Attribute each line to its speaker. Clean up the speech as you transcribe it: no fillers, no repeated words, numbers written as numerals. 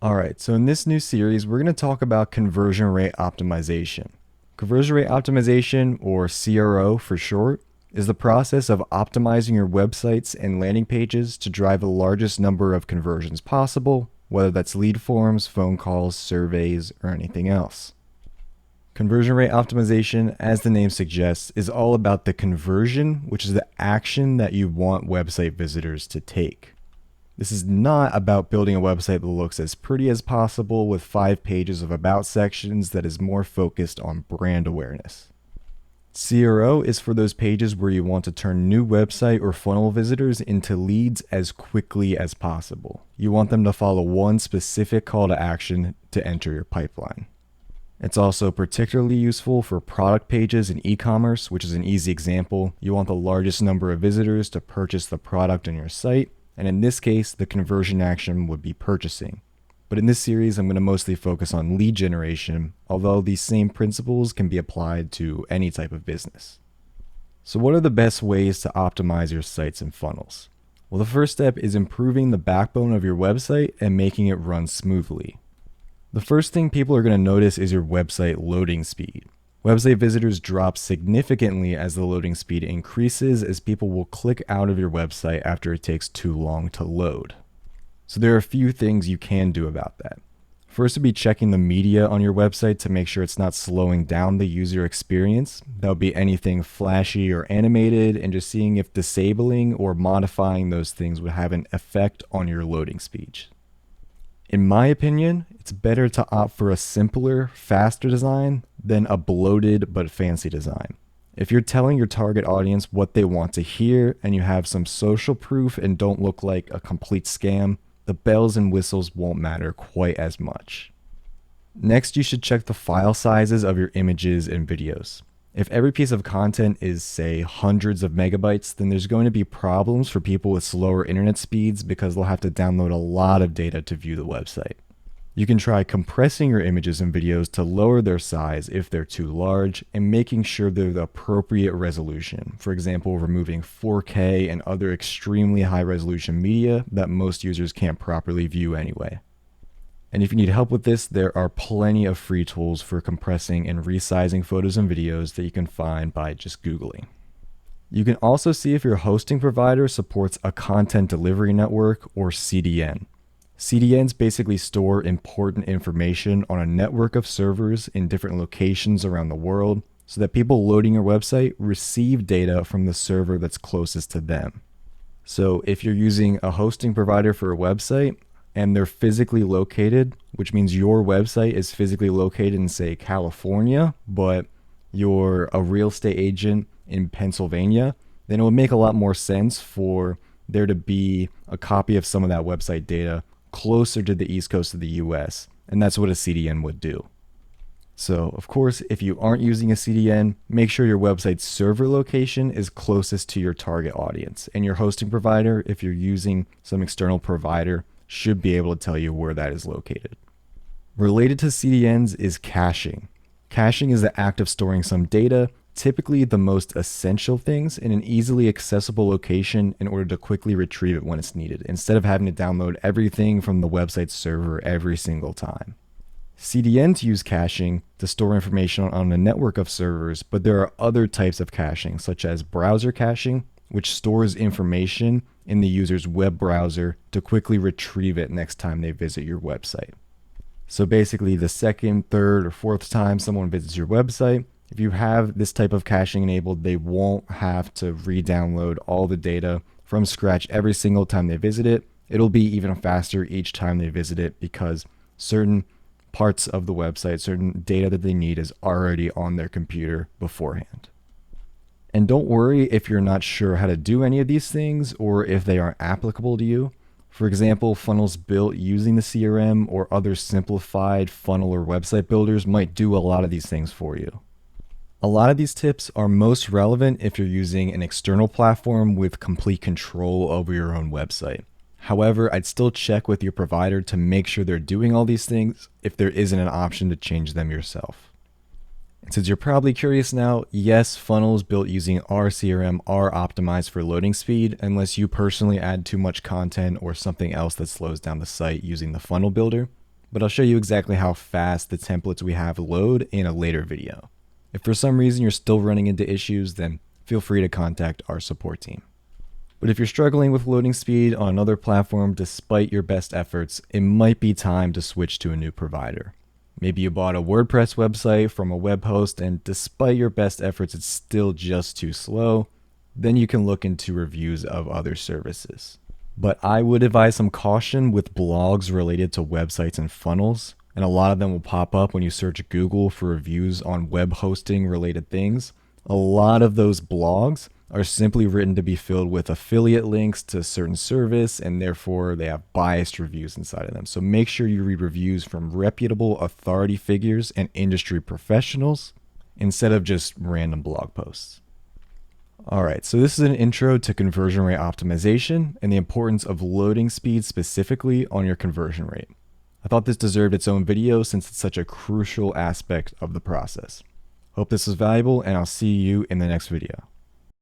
Speaker 1: Alright, so in this new series, we're going to talk about conversion rate optimization. Conversion rate optimization, or CRO for short, is the process of optimizing your websites and landing pages to drive the largest number of conversions possible, whether that's lead forms, phone calls, surveys, or anything else. Conversion rate optimization, as the name suggests, is all about the conversion, which is the action that you want website visitors to take. This is not about building a website that looks as pretty as possible with 5 pages of about sections that is more focused on brand awareness. CRO is for those pages where you want to turn new website or funnel visitors into leads as quickly as possible. You want them to follow one specific call to action to enter your pipeline. It's also particularly useful for product pages in e-commerce, which is an easy example. You want the largest number of visitors to purchase the product on your site, and in this case, the conversion action would be purchasing. But in this series, I'm going to mostly focus on lead generation, although these same principles can be applied to any type of business. So what are the best ways to optimize your sites and funnels? Well, the first step is improving the backbone of your website and making it run smoothly. The first thing people are going to notice is your website loading speed. Website visitors drop significantly as the loading speed increases, as people will click out of your website after it takes too long to load. So there are a few things you can do about that. First would be checking the media on your website to make sure it's not slowing down the user experience. That would be anything flashy or animated, and just seeing if disabling or modifying those things would have an effect on your loading speed. In my opinion, it's better to opt for a simpler, faster design than a bloated but fancy design. If you're telling your target audience what they want to hear and you have some social proof and don't look like a complete scam, the bells and whistles won't matter quite as much. Next, you should check the file sizes of your images and videos. If every piece of content is, say, hundreds of megabytes, then there's going to be problems for people with slower internet speeds because they'll have to download a lot of data to view the website. You can try compressing your images and videos to lower their size if they're too large, and making sure they're the appropriate resolution. For example, removing 4K and other extremely high resolution media that most users can't properly view anyway. And if you need help with this, there are plenty of free tools for compressing and resizing photos and videos that you can find by just Googling. You can also see if your hosting provider supports a content delivery network, or CDN. CDNs basically store important information on a network of servers in different locations around the world so that people loading your website receive data from the server that's closest to them. So if you're using a hosting provider for a website, and they're physically located, which means your website is physically located in, say, California, but you're a real estate agent in Pennsylvania, then it would make a lot more sense for there to be a copy of some of that website data closer to the East Coast of the US, and that's what a CDN would do. So, of course, if you aren't using a CDN, make sure your website's server location is closest to your target audience, and your hosting provider, if you're using some external provider, should be able to tell you where that is located. Related to CDNs is caching. Caching is the act of storing some data, typically the most essential things, in an easily accessible location in order to quickly retrieve it when it's needed, instead of having to download everything from the website's server every single time. CDNs use caching to store information on a network of servers, but there are other types of caching, such as browser caching, which stores information in the user's web browser to quickly retrieve it next time they visit your website. So basically, the second, third, or fourth time someone visits your website, if you have this type of caching enabled, they won't have to re-download all the data from scratch every single time they visit it. It'll be even faster each time they visit it because certain parts of the website, certain data that they need is already on their computer beforehand. And don't worry if you're not sure how to do any of these things or if they aren't applicable to you. For example, funnels built using the CRM or other simplified funnel or website builders might do a lot of these things for you. A lot of these tips are most relevant if you're using an external platform with complete control over your own website. However, I'd still check with your provider to make sure they're doing all these things if there isn't an option to change them yourself. And since you're probably curious now, yes, funnels built using our CRM are optimized for loading speed unless you personally add too much content or something else that slows down the site using the funnel builder. but I'll show you exactly how fast the templates we have load in a later video. If for some reason you're still running into issues, then feel free to contact our support team. But if you're struggling with loading speed on another platform despite your best efforts, it might be time to switch to a new provider. Maybe you bought a WordPress website from a web host and despite your best efforts, it's still just too slow. Then you can look into reviews of other services. But I would advise some caution with blogs related to websites and funnels, and a lot of them will pop up when you search Google for reviews on web hosting related things. A lot of those blogs are simply written to be filled with affiliate links to a certain service, and therefore they have biased reviews inside of them. So make sure you read reviews from reputable authority figures and industry professionals instead of just random blog posts. All right, so this is an intro to conversion rate optimization and the importance of loading speed specifically on your conversion rate. I thought this deserved its own video since it's such a crucial aspect of the process. Hope this was valuable, and I'll see you in the next video.